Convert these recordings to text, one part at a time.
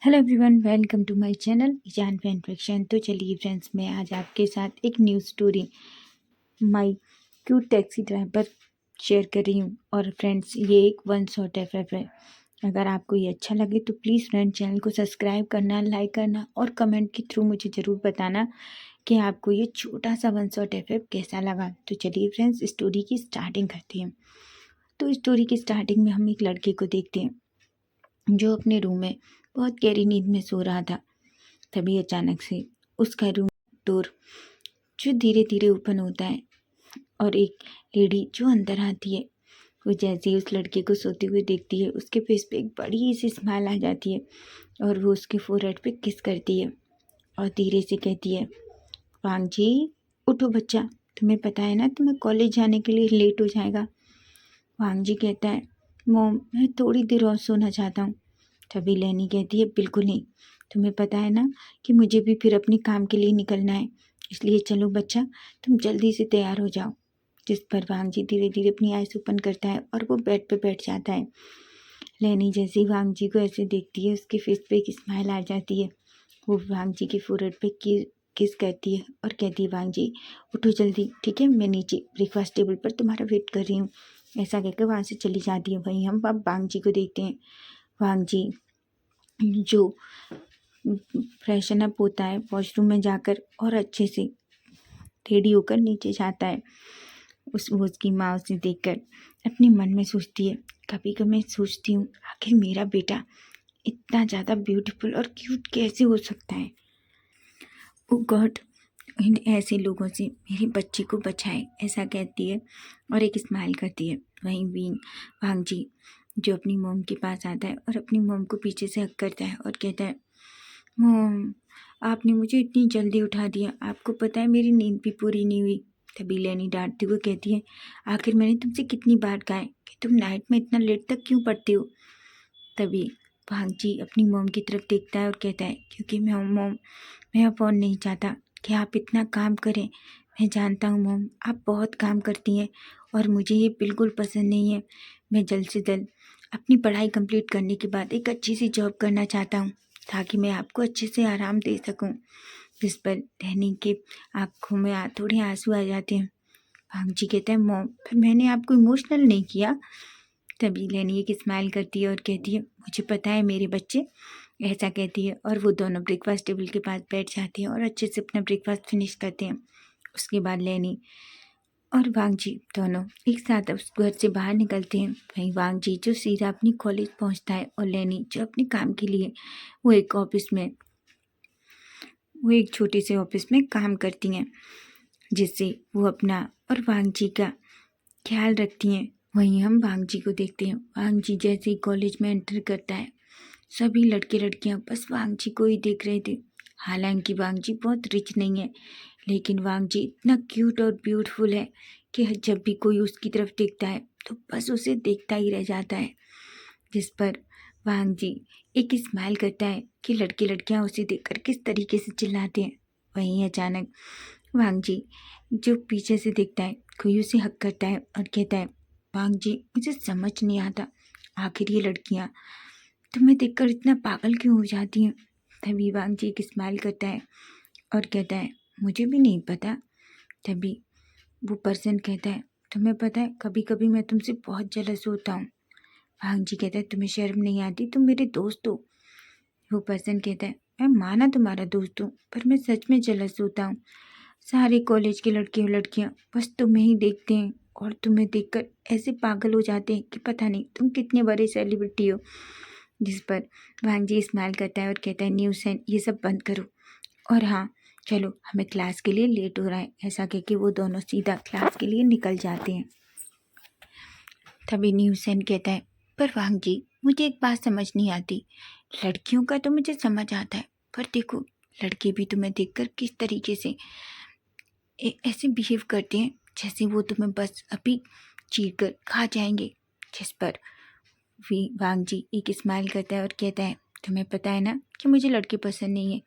Hello everyone, welcome to my channel ईजान fan fiction. तो चलिए फ्रेंड्स, मैं आज आपके साथ एक new story my cute taxi driver share कर रही हूँ। और फ्रेंड्स, ये एक वन शॉट एफ है। अगर आपको ये अच्छा लगे तो प्लीज़ फ्रेंड चैनल को सब्सक्राइब करना, लाइक करना और कमेंट के थ्रू मुझे ज़रूर बताना कि आपको ये छोटा सा वन शॉट एफ कैसा लगा। तो चलिए फ्रेंड्स, स्टोरी की स्टार्टिंग करते हैं। तो स्टोरी की स्टार्टिंग में हम एक लड़के को देखते हैं जो अपने रूम में बहुत गहरी नींद में सो रहा था। तभी अचानक से उसका रूम डोर जो धीरे धीरे ओपन होता है और एक लेडी जो अंदर आती है। वो जैसे ही उस लड़के को सोते हुए देखती है, उसके फेस पे एक बड़ी सी स्माइल आ जाती है और वो उसके फोरहेड पे किस करती है और धीरे से कहती है, वांग जी उठो बच्चा, तुम्हें पता है ना तुम्हें कॉलेज जाने के लिए लेट हो जाएगा। वांग जी कहता है, मोम मैं थोड़ी देर और सोना चाहता हूँ। तभी लेनी कहती है, बिल्कुल नहीं, तुम्हें पता है ना कि मुझे भी फिर अपने काम के लिए निकलना है, इसलिए चलो बच्चा तुम जल्दी से तैयार हो जाओ। जिस पर वांग जी धीरे धीरे अपनी आइस ओपन करता है और वो बेड पे बैठ जाता है। लेनी जैसे ही वांग जी को ऐसे देखती है, उसके फेस पे एक स्माइल आ जाती है। वो वांग जी के फोरहेड पे किस करती है और कहती है, वांग जी उठो जल्दी, ठीक है, मैं नीचे ब्रेकफास्ट टेबल पर तुम्हारा वेट कर रही हूँ। ऐसा कहकर वहाँ से चली जाती है। वहीं हम अब वांग जी को देखते हैं। वांग जी जो फ्रेशन अप होता है वॉशरूम में जाकर और अच्छे से रेडी होकर नीचे जाता है। वो उसकी माँ उसे देखकर अपने मन में सोचती है, कभी कभी मैं सोचती हूँ आखिर मेरा बेटा इतना ज़्यादा ब्यूटीफुल और क्यूट कैसे हो सकता है। ओ गॉड, इन ऐसे लोगों से मेरे बच्चे को बचाए, ऐसा कहती है और एक स्माइल करती है। वहीं वांग जी जो अपनी मोम के पास आता है और अपनी मोम को पीछे से हक करता है और कहता है, मोम आपने मुझे इतनी जल्दी उठा दिया, आपको पता है मेरी नींद भी पूरी नहीं हुई। तभी लेनी डांटती हुई कहती है, आखिर मैंने तुमसे कितनी बार कहा है कि तुम नाइट में इतना लेट तक क्यों पढ़ते हो। तभी भांग जी अपनी मोम की तरफ देखता है और कहता है, क्योंकि मैं अब और नहीं चाहता कि आप इतना काम करें। मैं जानता हूँ मोम, आप बहुत काम करती हैं और मुझे ये बिल्कुल पसंद नहीं है। मैं जल्द से जल्द अपनी पढ़ाई कंप्लीट करने के बाद एक अच्छी सी जॉब करना चाहता हूँ ताकि मैं आपको अच्छे से आराम दे सकूं। जिस पर रहनी के आंखों में थोड़े आंसू आ जाते हैं। भांग जी कहते हैं, मॉम फिर मैंने आपको इमोशनल नहीं किया। तभी लेनी एक स्माइल करती है और कहती है, मुझे पता है मेरे बच्चे, ऐसा कहती है और वो दोनों ब्रेकफास्ट टेबल के पास बैठ जाते हैं और अच्छे से अपना ब्रेकफास्ट फिनिश करते हैं। उसके बाद लेनी और वांग जी दोनों एक साथ उस घर से बाहर निकलते हैं। वहीं वांग जी जो सीधा अपनी कॉलेज पहुंचता है और लेनी जो अपने काम के लिए वो एक छोटे से ऑफिस में काम करती हैं, जिससे वो अपना और वांग जी का ख्याल रखती हैं। वहीं हम वांग जी को देखते हैं। वांग जी जैसे ही कॉलेज में एंटर करता है, सभी लड़के लड़कियां बस वांग जी को ही देख रहे थे। हालांकि वांग जी बहुत रिच नहीं है, लेकिन वांग जी इतना क्यूट और ब्यूटीफुल है कि जब भी कोई उसकी तरफ देखता है तो बस उसे देखता ही रह जाता है। जिस पर वांग जी एक स्माइल करता है कि लड़के लड़कियां उसे देखकर किस तरीके से चिल्लाते हैं। वहीं अचानक वांग जी जो पीछे से देखता है, कोई उसे हक करता है और कहता है, वांग जी मुझे समझ नहीं आता आखिर ये लड़कियां तुम्हें देखकर इतना पागल क्यों हो जाती हैं। तभी वांग जी एक स्माइल करता है और कहता है, मुझे भी नहीं पता। तभी वो पर्सन कहता है, तुम्हें पता है कभी कभी मैं तुमसे बहुत जेलस होता हूँ। वांग जी कहता है, तुम्हें शर्म नहीं आती, तुम मेरे दोस्त हो। वो पर्सन कहता है, मैं माना तुम्हारा दोस्त हूँ, पर मैं सच में जेलस होता हूँ। सारे कॉलेज के लड़के और लड़कियाँ बस तुम्हें ही देखते हैं और तुम्हें देखकर ऐसे पागल हो जाते हैं कि पता नहीं तुम कितने बड़े सेलिब्रिटी हो। जिस पर वांग जी स्माइल करता है और कहता है, न्यूज़ एंड ये सब बंद करो और हाँ चलो हमें क्लास के लिए लेट हो रहा है। ऐसा कह के वो दोनों सीधा क्लास के लिए निकल जाते हैं। तभी न्यूसेन कहता है, पर वांग जी मुझे एक बात समझ नहीं आती, लड़कियों का तो मुझे समझ आता है, पर देखो लड़के भी तुम्हें देखकर किस तरीके से ऐसे बिहेव करते हैं जैसे वो तुम्हें बस अभी चीर कर खा जाएंगे। जिस पर वांग जी एक स्माइल करता है और कहता है, तुम्हें पता है ना कि मुझे लड़के पसंद नहीं है।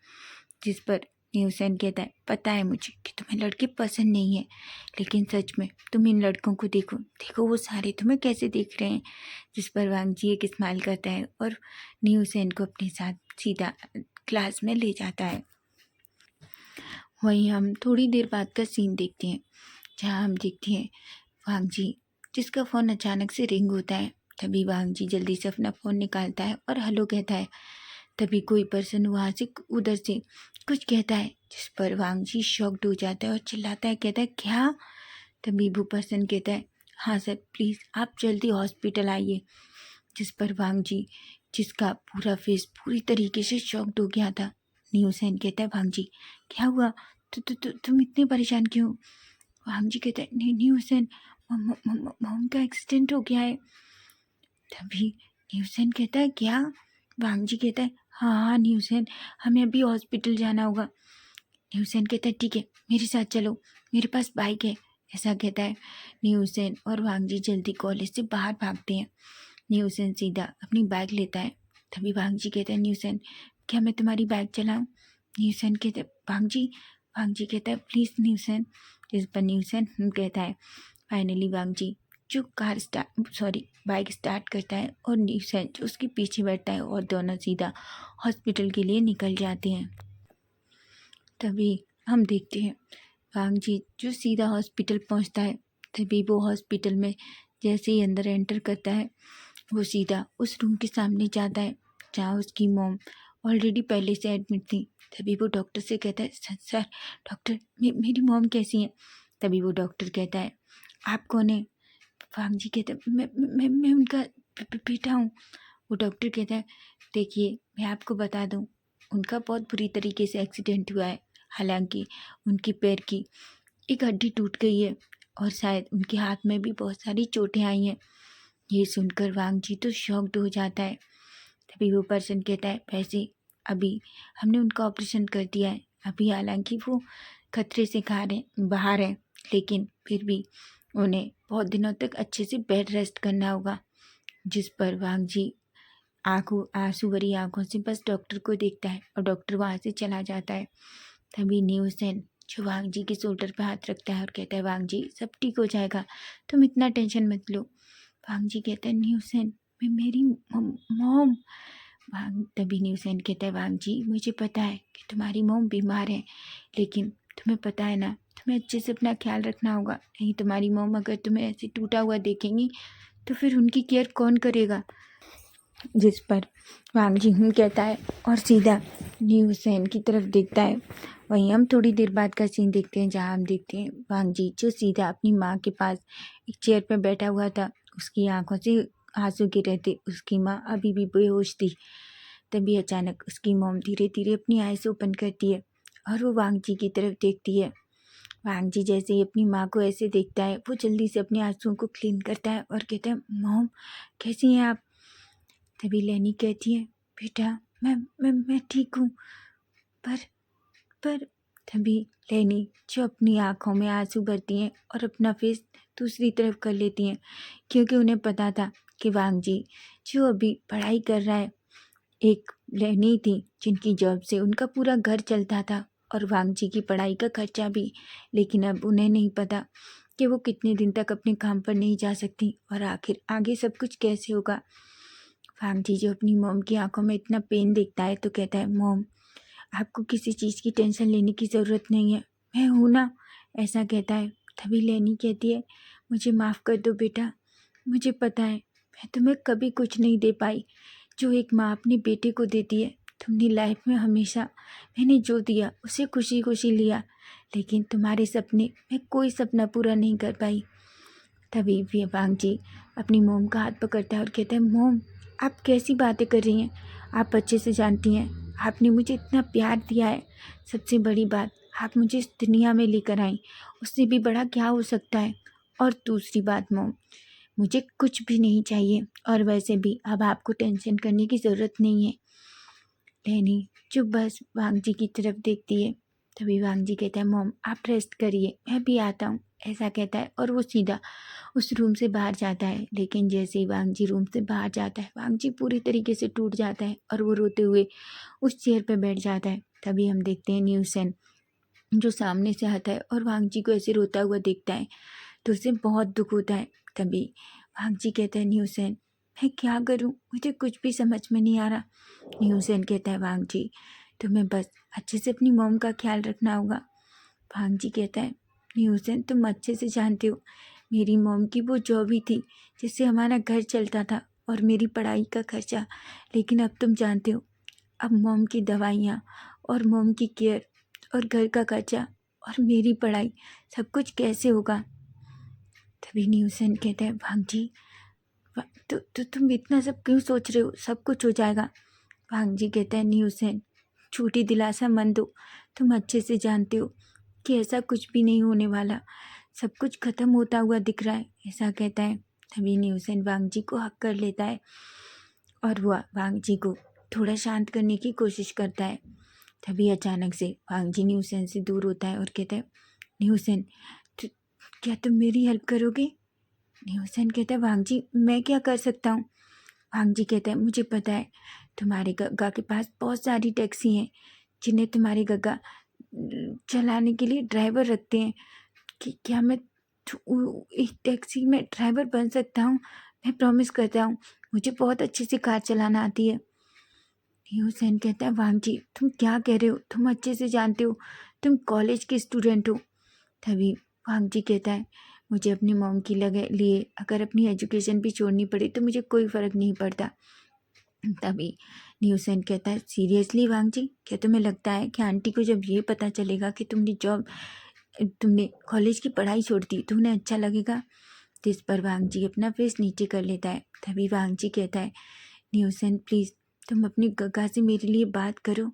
जिस पर न्यूसेन कहता है, पता है मुझे कि तुम्हें लड़के पसंद नहीं है, लेकिन सच में तुम इन लड़कों को देखो देखो वो सारे तुम्हें कैसे देख रहे हैं। जिस पर वांग जी एक स्माइल करता है और न्यूसेन को अपने साथ सीधा क्लास में ले जाता है। वहीं हम थोड़ी देर बाद का सीन देखते हैं, जहाँ हम देखते हैं वांग जी जिसका फ़ोन अचानक से रिंग होता है। तभी वांग जी जल्दी से अपना फ़ोन निकालता है और हेलो कहता है। तभी कोई पर्सन वहाँ से उधर से कुछ कहता है, जिस पर वांग जी शॉक्ड हो जाता है और चिल्लाता है, कहता है क्या? तभी वो पर्सन कहता है, हाँ सर प्लीज़ आप जल्दी हॉस्पिटल आइए। जिस पर वांग जी जिसका पूरा फेस पूरी तरीके से शॉक्ड हो गया था। न्यूसेन कहता है, वांग जी क्या हुआ? तुम इतने परेशान क्यों? वांग जी कहता है, नहीं न्यूसेन, मॉम का एक्सीडेंट हो गया है। तभी न्यूसेन कहता है, क्या? वांग जी कहता है, हाँ न्यूसेन, हमें अभी हॉस्पिटल जाना होगा। न्यूसेन कहता है, ठीक है मेरे साथ चलो, मेरे पास बाइक है। ऐसा कहता है न्यूसेन और वांग जी जल्दी कॉलेज से बाहर भागते हैं। न्यूसेन सीधा अपनी बाइक लेता है। तभी वांग जी कहता है, न्यूसेन क्या मैं तुम्हारी बाइक चलाऊं? न्यूसेन कहता है, वांग जी कहता है, प्लीज़ न्यूसेन। इस पर न्यूसेन कहता है। फाइनली वांग जी जो बाइक स्टार्ट करता है और न्यूसेन जो उसके पीछे बैठता है और दोनों सीधा हॉस्पिटल के लिए निकल जाते हैं। तभी हम देखते हैं वांग जी जो सीधा हॉस्पिटल पहुंचता है। तभी वो हॉस्पिटल में जैसे ही अंदर एंटर करता है, वो सीधा उस रूम के सामने जाता है जहाँ उसकी मॉम ऑलरेडी पहले से एडमिट थी। तभी वो डॉक्टर से कहता है, सर डॉक्टर मेरी मॉम कैसी है? तभी वो डॉक्टर कहता है, आप कौन है? वांग जी कहता है, मैं उनका बेटा हूँ। वो डॉक्टर कहता है, देखिए मैं आपको बता दूँ, उनका बहुत बुरी तरीके से एक्सीडेंट हुआ है। हालांकि उनकी पैर की एक हड्डी टूट गई है और शायद उनके हाथ में भी बहुत सारी चोटें आई हैं। ये सुनकर वांग जी तो शॉक्ड हो जाता है। तभी वो पर्सन कहता है, वैसे अभी हमने उनका ऑपरेशन कर दिया है। अभी हालांकि वो खतरे से बाहर है, लेकिन फिर भी उन्हें बहुत दिनों तक अच्छे से बेड रेस्ट करना होगा। जिस पर वांग जी आंसू भरी आंखों से बस डॉक्टर को देखता है और डॉक्टर वहाँ से चला जाता है। तभी न्यूसेन जो वांग जी के शोल्डर पर हाथ रखता है और कहता है, वांग जी सब ठीक हो जाएगा, तुम इतना टेंशन मत लो। वांग जी कहता है, न्यूसेन मेरी मॉम। तभी न्यूसेन कहता है, वांग जी मुझे पता है कि तुम्हारी मॉम बीमार है, लेकिन तुम्हें पता है ना, तुम्हें अच्छे से अपना ख्याल रखना होगा। नहीं तुम्हारी मॉम अगर तुम्हें ऐसे टूटा हुआ देखेंगी तो फिर उनकी केयर कौन करेगा? जिस पर वांग जी कहता है और सीधा न्यूसेन की तरफ देखता है। वहीं हम थोड़ी देर बाद का सीन देखते हैं, जहाँ हम देखते हैं वांग जी जो सीधा अपनी माँ के पास एक चेयर पर बैठा हुआ था। उसकी आंखों से आंसू गिर रहे थे, उसकी माँ अभी भी बेहोश थी। तभी अचानक उसकी मॉम धीरे धीरे अपनी आइज़ ओपन करती है और वो वांग जी की तरफ देखती है। वांग जी जैसे ही अपनी माँ को ऐसे देखता है, वो जल्दी से अपने आंसुओं को क्लीन करता है और कहता है, मॉम कैसी हैं आप? तभी लेनी कहती है, बेटा मैं ठीक हूँ, पर तभी लेनी जो अपनी आँखों में आंसू भरती हैं और अपना फेस दूसरी तरफ कर लेती हैं, क्योंकि उन्हें पता था कि वांग जी जो अभी पढ़ाई कर रहा है, एक लेनी थी जिनकी जॉब से उनका पूरा घर चलता था और वांग जी की पढ़ाई का खर्चा भी। लेकिन अब उन्हें नहीं पता कि वो कितने दिन तक अपने काम पर नहीं जा सकती और आखिर आगे सब कुछ कैसे होगा। वांग जी जो अपनी मॉम की आंखों में इतना पेन देखता है तो कहता है, मॉम आपको किसी चीज़ की टेंशन लेने की ज़रूरत नहीं है, मैं हूँ ना। ऐसा कहता है। तभी लेनी कहती है, मुझे माफ़ कर दो बेटा, मुझे पता है मैं तुम्हें कभी कुछ नहीं दे पाई जो एक माँ अपने बेटे को देती है। तुमने लाइफ में हमेशा मैंने जो दिया उसे खुशी खुशी लिया, लेकिन तुम्हारे सपने मैं कोई सपना पूरा नहीं कर पाई। तभी वांग जी अपनी मोम का हाथ पकड़ता है और कहता है, मोम आप कैसी बातें कर रही हैं? आप अच्छे से जानती हैं आपने मुझे इतना प्यार दिया है। सबसे बड़ी बात, आप मुझे इस दुनिया में लेकर आई, उससे भी बड़ा क्या हो सकता है? और दूसरी बात मोम, मुझे कुछ भी नहीं चाहिए और वैसे भी अब आपको टेंशन करने की ज़रूरत नहीं है। लेनी जो बस वांग जी की तरफ देखती है। तभी वांग जी कहता है, मॉम आप रेस्ट करिए, मैं भी आता हूँ। ऐसा कहता है और वो सीधा उस रूम से बाहर जाता है। लेकिन जैसे ही वांग जी रूम से बाहर जाता है, वांग जी पूरी तरीके से टूट जाता है और वो रोते हुए उस चेयर पर बैठ जाता है। तभी हम देखते हैं न्यूसेन जो सामने से आता है और वांग जी को ऐसे रोता हुआ देखता है तो उसे बहुत दुख होता है। तभी वांग जी कहता है, न्यूसेन मैं क्या करूं, मुझे कुछ भी समझ में नहीं आ रहा। न्यूसेन कहता है वांग जी तुम्हें बस अच्छे से अपनी मॉम का ख्याल रखना होगा। वांग जी कहता है न्यूसेन तुम अच्छे से जानते हो मेरी मॉम की वो जॉब ही थी जिससे हमारा घर चलता था और मेरी पढ़ाई का खर्चा। लेकिन अब तुम जानते हो अब मॉम की दवाइयाँ और मॉम की केयर और घर का खर्चा और मेरी पढ़ाई सब कुछ कैसे होगा। तभी न्यूसेन कहता है वांग जी तो तुम इतना सब क्यों सोच रहे हो, सब कुछ हो जाएगा। वांग जी कहता है न्यूसेन झूठी दिलासा मत दो, तुम अच्छे से जानते हो कि ऐसा कुछ भी नहीं होने वाला, सब कुछ खत्म होता हुआ दिख रहा है, ऐसा कहता है। तभी न्यूसेन वांग जी को हक कर लेता है और वह वांग जी को थोड़ा शांत करने की कोशिश करता है। तभी अचानक से वांग जी न्यूसेन से दूर होता है और कहता है न्यूसेन क्या तुम मेरी हेल्प करोगे। न्यूसेन कहता है वांग जी मैं क्या कर सकता हूँ। वांग जी कहता है मुझे पता है तुम्हारे गग्गा के पास बहुत सारी टैक्सी हैं जिन्हें तुम्हारे गग्गा चलाने के लिए ड्राइवर रखते हैं कि क्या मैं एक टैक्सी में ड्राइवर बन सकता हूँ। मैं प्रॉमिस करता हूँ मुझे बहुत अच्छे से कार चलाना आती है। ह्यूसेन कहता है वांग जी तुम क्या कह रहे हो, तुम अच्छे से जानते हो तुम कॉलेज के स्टूडेंट हो। तभी वांग जी कहता है मुझे अपनी मॉम की लिए अगर अपनी एजुकेशन भी छोड़नी पड़े तो मुझे कोई फ़र्क नहीं पड़ता। तभी न्यूसेन कहता है सीरियसली वांग जी क्या तुम्हें लगता है कि आंटी को जब ये पता चलेगा कि तुमने कॉलेज की पढ़ाई छोड़ दी तो उन्हें अच्छा लगेगा। जिस पर वांग जी अपना फेस नीचे कर लेता है। तभी वांग जी कहता है न्यूसेन प्लीज़ तुम अपनी गग्गा से मेरे लिए बात करो।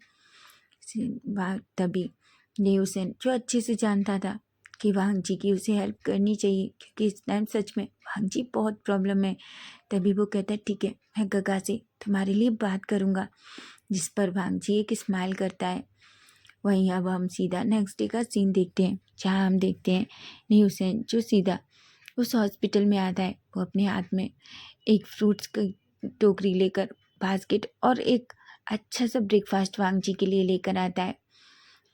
तभी न्यूसेन जो अच्छे से जानता था कि वांग जी की उसे हेल्प करनी चाहिए क्योंकि इस टाइम सच में वांग जी बहुत प्रॉब्लम है। तभी वो कहता है ठीक है मैं गग्गा से तुम्हारे लिए बात करूँगा। जिस पर वांग जी एक स्माइल करता है। वहीं अब हम सीधा नेक्स्ट डे का सीन देखते हैं जहाँ हम देखते हैं न्यूसेन जो सीधा उस हॉस्पिटल में आता है। वो अपने हाथ में एक फ्रूट्स की टोकरी लेकर बास्केट और एक अच्छा सा ब्रेकफास्ट वांग जी के लिए लेकर आता है।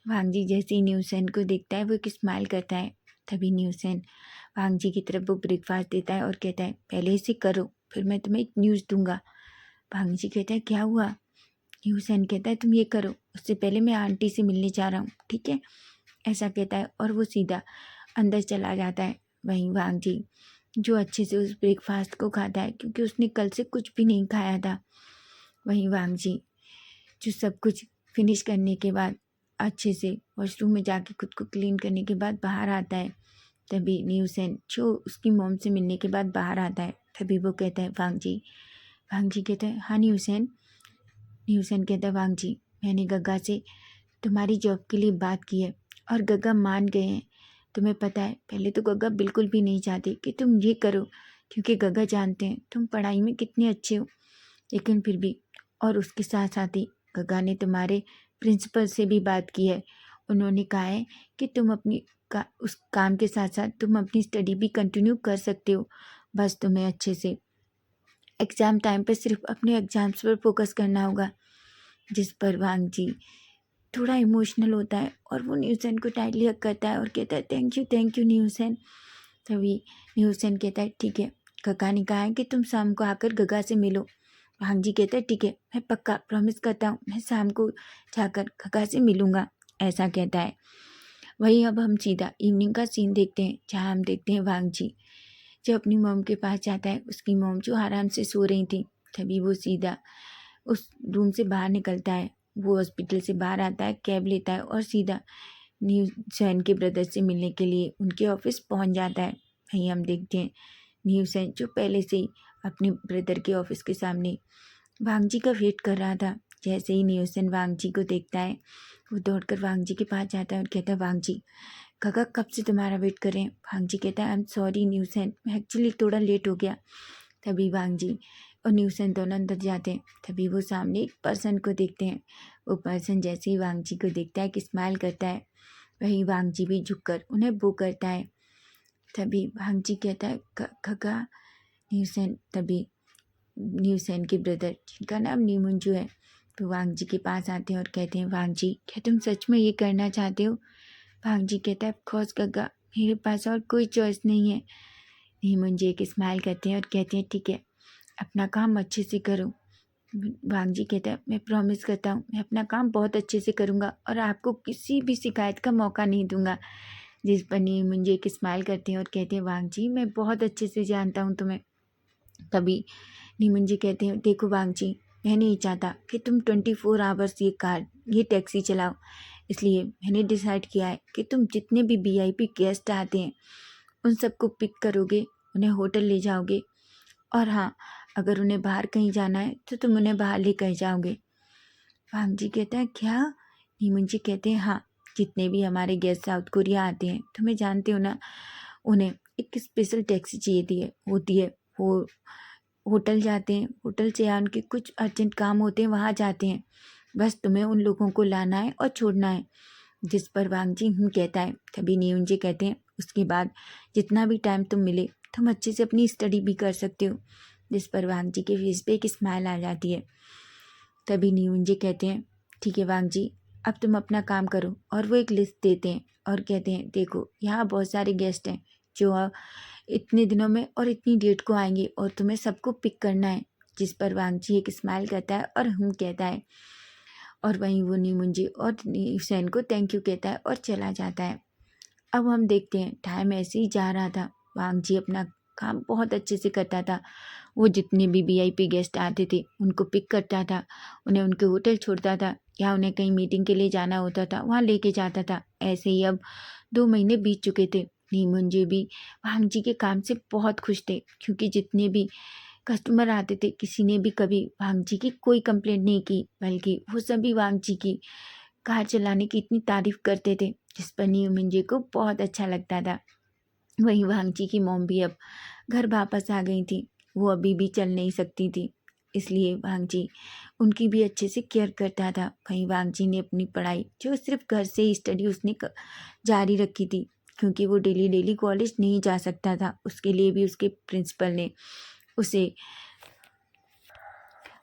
वांग जी जैसे ही न्यूसेन को देखता है वो एक स्माइल करता है। तभी न्यूसेन वांग जी की तरफ वो ब्रेकफास्ट देता है और कहता है पहले इसे करो फिर मैं तुम्हें एक न्यूज़ दूंगा। वांग जी कहता है क्या हुआ। न्यूसेन कहता है तुम ये करो उससे पहले मैं आंटी से मिलने जा रहा हूँ ठीक है, ऐसा कहता है और वो सीधा अंदर चला जाता है। वहीं वांग जी जो अच्छे से उस ब्रेकफास्ट को खाता है क्योंकि उसने कल से कुछ भी नहीं खाया था। वहीं वांग जी जो सब कुछ फिनिश करने के बाद अच्छे से वॉशरूम में जाके खुद को क्लीन करने के बाद बाहर आता है। तभी न्यूसेन जो उसकी मॉम से मिलने के बाद बाहर आता है। तभी वो कहता है वांग जी कहता है हाँ न्यूसेन। न्यूसेन कहता है वांग जी मैंने गग्गा से तुम्हारी जॉब के लिए बात की है और गग्गा मान गए हैं। तुम्हें पता है पहले तो गग्गा बिल्कुल भी नहीं चाहती कि तुम ये करो क्योंकि गग्गा जानते हैं तुम पढ़ाई में कितने अच्छे हो, लेकिन फिर भी और उसके साथ साथ ही गग्गा ने तुम्हारे प्रिंसिपल से भी बात की है। उन्होंने कहा है कि तुम उस काम के साथ साथ तुम अपनी स्टडी भी कंटिन्यू कर सकते हो, बस तुम्हें अच्छे से एग्ज़ाम टाइम पे सिर्फ अपने एग्ज़ाम्स पर फोकस करना होगा। जिस पर वांग जी थोड़ा इमोशनल होता है और वो न्यूसेन को टाइटली हग करता है और कहता है थैंक यू न्यूसेन। तभी न्यूसेन कहता है ठीक है गग्गा ने कहा है कि तुम शाम को आकर गग्गा से मिलो। वांग जी कहता है ठीक है मैं पक्का प्रॉमिस करता हूँ मैं शाम को जाकर गग्गा से मिलूँगा, ऐसा कहता है। वहीं अब हम सीधा इवनिंग का सीन देखते हैं जहाँ हम देखते हैं वांग जी जो अपनी मॉम के पास जाता है। उसकी मॉम जो आराम से सो रही थी। तभी वो सीधा उस रूम से बाहर निकलता है। वो हॉस्पिटल से बाहर आता है, कैब लेता है और सीधा न्यूसेन के ब्रदर से मिलने के लिए उनके ऑफिस पहुंच जाता है। वहीं हम देखते हैं न्यूसेन जो पहले से ही अपने ब्रदर के ऑफिस के सामने वांग जी का वेट कर रहा था। जैसे ही न्यूसेन वांग जी को देखता है वो दौड़कर वांग जी के पास जाता है और कहता है वांग जी गग्गा कब से तुम्हारा वेट कर रहे हैं। वांग जी कहता है आई एम सॉरी न्यूसेन मैं एक्चुअली थोड़ा लेट हो गया। तभी वांग जी और न्यूसेन दोनों अंदर जाते हैं। तभी वो सामने एक पर्सन को देखते हैं। वो पर्सन जैसे ही वांग जी को देखता है कि स्माइल करता है, वहीं वांग जी भी झुककर उन्हें बो करता है। तभी वांग जी कहता है गग्गा। तभी न्यूसेन के ब्रदर जिनका नाम नीमुंजू है तो वांग जी के पास आते हैं और कहते हैं वांग जी क्या तुम सच में ये करना चाहते हो। वांग जी कहता है ऑफकोर्स गग्गा मेरे पास और कोई चॉइस नहीं है। नीमुंजू एक स्माइल करते हैं और कहते हैं ठीक है अपना काम अच्छे से करो। वांग जी कहता है, मैं प्रॉमिस करता हूँ मैं अपना काम बहुत अच्छे से करूँगा और आपको किसी भी शिकायत का मौका नहीं दूंगा। जिस पर नी मुंजे एक स्माइल करते हैं और कहते हैं, वांग जी मैं बहुत अच्छे से जानता हूँ तुम्हें। तभी नीमन जी कहते हैं, देखो वांग जी, मैं नहीं चाहता कि तुम 24 आवर्स ये टैक्सी चलाओ। इसलिए मैंने डिसाइड किया है कि तुम जितने भी वीआईपी गेस्ट आते हैं उन सबको पिक करोगे, उन्हें होटल ले जाओगे, और हाँ, अगर उन्हें बाहर कहीं जाना है तो तुम उन्हें बाहर लेकर जाओगे। वांग जी कहता है, क्या? नीमन जी कहते हैं, हाँ, जितने भी हमारे गेस्ट साउथ कोरिया आते हैं, तुम्हें जानते हो ना, उन्हें एक स्पेशल टैक्सी चाहिए होती है। वो होटल जाते हैं, होटल से या उनके कुछ अर्जेंट काम होते हैं, वहाँ जाते हैं। बस तुम्हें उन लोगों को लाना है और छोड़ना है। जिस पर वांग जी कहता है। तभी न्यून जी कहते हैं, उसके बाद जितना भी टाइम तुम मिले तुम अच्छे से अपनी स्टडी भी कर सकते हो। जिस पर वांग जी के फेस पे एक स्माइल आ जाती है। तभी न्यून जी कहते हैं, ठीक है वांग जी, अब तुम अपना काम करो। और वो एक लिस्ट देते हैं और कहते हैं, देखो यहाँ बहुत सारे गेस्ट हैं जो इतने दिनों में और इतनी डेट को आएंगे और तुम्हें सबको पिक करना है। जिस पर वांग जी एक स्माइल करता है और कहता है, और वहीं वो नीमुंजी और सैन को थैंक यू कहता है और चला जाता है। अब हम देखते हैं टाइम ऐसे ही जा रहा था। वांग जी अपना काम बहुत अच्छे से करता था। वो जितने भी वीआईपी गेस्ट आते थे उनको पिक करता था, उन्हें उनके होटल छोड़ता था, या उन्हें कहीं मीटिंग के लिए जाना होता था वहाँ लेके जाता था। ऐसे ही अब 2 महीने बीत चुके थे। नीमुंजे भी वांग जी के काम से बहुत खुश थे, क्योंकि जितने भी कस्टमर आते थे किसी ने भी कभी वांग जी की कोई कंप्लेंट नहीं की, बल्कि वो सभी वांग जी की कार चलाने की इतनी तारीफ करते थे, जिस पर नीमुंजे को बहुत अच्छा लगता था। वहीं वांग जी की मॉम भी अब घर वापस आ गई थी। वो अभी भी चल नहीं सकती थी, इसलिए वांग जी उनकी भी अच्छे से केयर करता था। वहीं वांग जी ने अपनी पढ़ाई, जो सिर्फ घर से ही स्टडी उसने जारी रखी थी, क्योंकि वो डेली डेली कॉलेज नहीं जा सकता था। उसके लिए भी उसके प्रिंसिपल ने उसे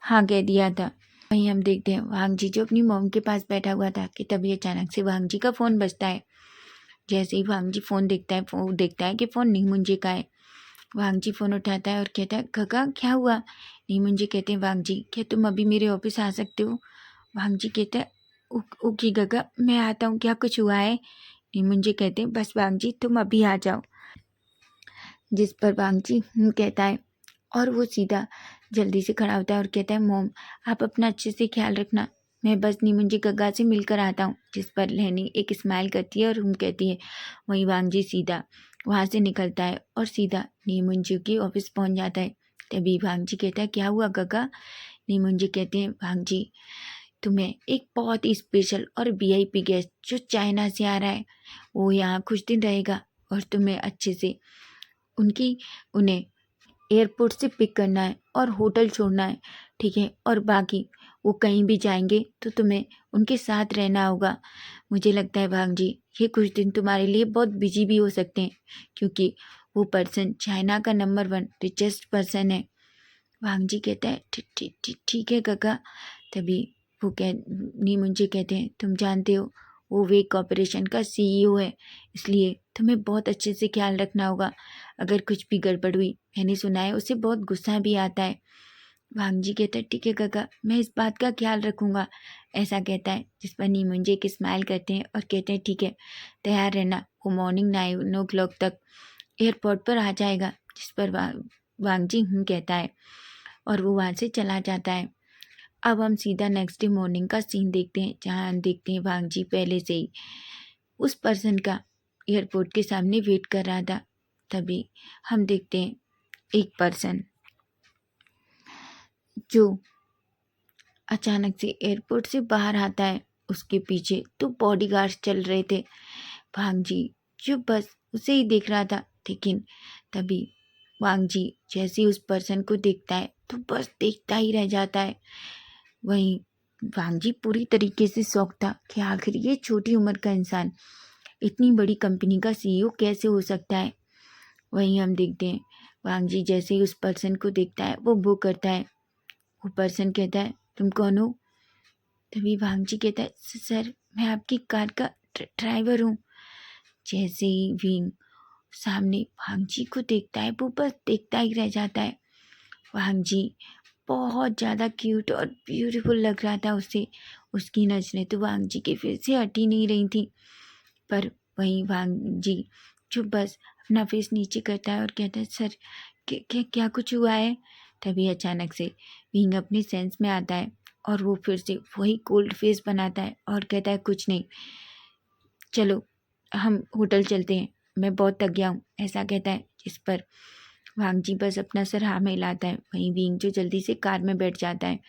हाँ कह दिया था। वहीं हम देखते हैं वांग जी जो अपनी मॉम के पास बैठा हुआ था कि तभी अचानक से वांग जी का फ़ोन बजता है। जैसे ही वांग जी फ़ोन देखता है कि फ़ोन नीमुंजे का है। वांग जी फ़ोन उठाता है और कहता है, गगा क्या हुआ? नीमुंजे कहते हैं, वांग जी क्या तुम अभी मेरे ऑफिस आ सकते हो? वांग जी कहता है, ओके गगा, मैं आता हूँ, क्या कुछ हुआ है? नीमुंजे कहते हैं, बस वांग जी तुम अभी आ जाओ। जिस पर वांग जी कहता है और वो सीधा जल्दी से खड़ा होता है और कहता है, मॉम आप अपना अच्छे से ख्याल रखना, मैं बस नीमुंजी गग्गा से मिलकर आता हूँ। जिस पर लहनी एक स्माइल करती है और कहती है। वहीं वांग जी सीधा वहाँ से निकलता है और सीधा नीमुंजी के ऑफिस पहुँच जाता है। तभी वांग जी कहता है, क्या हुआ गग्गा? नीमुंजी कहते हैं, वांग जी तुम्हें एक बहुत ही स्पेशल और वीआईपी गेस्ट जो चाइना से आ रहा है, वो यहाँ कुछ दिन रहेगा और तुम्हें अच्छे से उनकी उन्हें एयरपोर्ट से पिक करना है और होटल छोड़ना है, ठीक है? और बाकी वो कहीं भी जाएंगे तो तुम्हें उनके साथ रहना होगा। मुझे लगता है भांग जी ये कुछ दिन तुम्हारे लिए बहुत बिजी भी हो सकते हैं, क्योंकि वो पर्सन चाइना का नंबर 1 रिचेस्ट पर्सन है। भांग जी कहता है, ठीक है काका। तभी वो कह नीमुंजे कहते हैं, तुम जानते हो वो वेक कॉर्पोरेशन का सीईओ है, इसलिए तुम्हें बहुत अच्छे से ख्याल रखना होगा। अगर कुछ भी गड़बड़ हुई, मैंने सुना है उसे बहुत गुस्सा भी आता है। वांग जी कहता है, ठीक है काका, मैं इस बात का ख्याल रखूंगा, ऐसा कहता है। जिस पर नीमुंजे एक स्माइल करते हैं और कहते हैं, ठीक है, तैयार रहना, वो मॉर्निंग 9 o'clock तक एयरपोर्ट पर आ जाएगा। जिस पर वांग जी कहता है और वो वहाँ से चला जाता है। अब हम सीधा नेक्स्ट डे मॉर्निंग का सीन देखते हैं, जहाँ हम देखते हैं वांग जी पहले से ही उस पर्सन का एयरपोर्ट के सामने वेट कर रहा था। तभी हम देखते हैं एक पर्सन जो अचानक से एयरपोर्ट से बाहर आता है। उसके पीछे तो बॉडीगार्ड्स चल रहे थे। वांग जी जो बस उसे ही देख रहा था, लेकिन तभी वांग जी जैसे ही उस पर्सन को देखता है तो बस देखता ही रह जाता है। वहीं वांग जी पूरी तरीके से शॉक था कि आखिर ये छोटी उम्र का इंसान इतनी बड़ी कंपनी का सीईओ कैसे हो सकता है। वहीं हम देखते हैं वांग जी जैसे ही उस पर्सन को देखता है वो करता है। वो पर्सन कहता है, तुम कौन हो? तभी वांग जी कहता है, सर मैं आपकी कार का ड्राइवर हूँ। जैसे ही विंग सामने वांग जी को देखता है वो बस देखता ही रह जाता है। वांग जी बहुत ज़्यादा क्यूट और ब्यूटीफुल लग रहा था उससे। उसकी नज़रें तो वांग जी के फेस से हट ही नहीं रही थी। पर वहीं वांग जी जो बस अपना फेस नीचे करता है और कहता है, सर क्या क्या कुछ हुआ है? तभी अचानक से विंग अपनी सेंस में आता है और वो फिर से वही कोल्ड फेस बनाता है और कहता है, कुछ नहीं, चलो हम होटल चलते हैं, मैं बहुत थक गया हूँ, ऐसा कहता है। जिस पर वांग जी बस अपना सर हाँ में हिलाता है। वहीं विंग जो जल्दी से कार में बैठ जाता है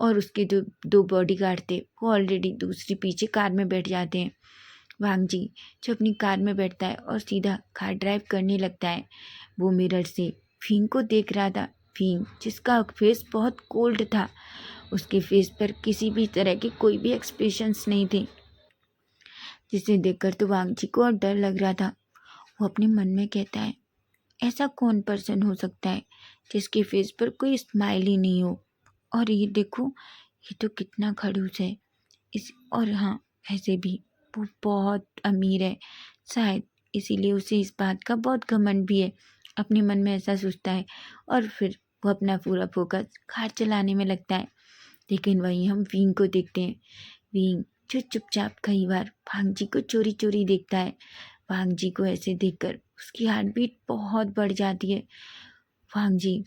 और उसके जो दो बॉडीगार्ड थे वो ऑलरेडी दूसरी पीछे कार में बैठ जाते हैं। वांग जी जो अपनी कार में बैठता है और सीधा कार ड्राइव करने लगता है, वो मिरर से विंग को देख रहा था। विंग जिसका फेस बहुत कोल्ड था, उसके फेस पर किसी भी तरह के कोई भी एक्सप्रेशंस नहीं थे, जिसे देखकर तो वांग जी को और डर लग रहा था। वो अपने मन में कहता है, ऐसा कौन पर्सन हो सकता है जिसके फेस पर कोई स्माइल ही नहीं हो? और ये देखो, ये तो कितना खड़ूस है इस। और हाँ, ऐसे भी वो बहुत अमीर है, शायद इसीलिए उसे इस बात का बहुत घमंड भी है। अपने मन में ऐसा सोचता है और फिर वो अपना पूरा फोकस कार चलाने में लगता है। लेकिन वहीं हम विंग को देखते हैं। विंग जो चुपचाप कई बार वांग जी को चोरी चोरी देखता है। वांग जी को ऐसे देखकर उसकी हार्ट बीट बहुत बढ़ जाती है। वांग जी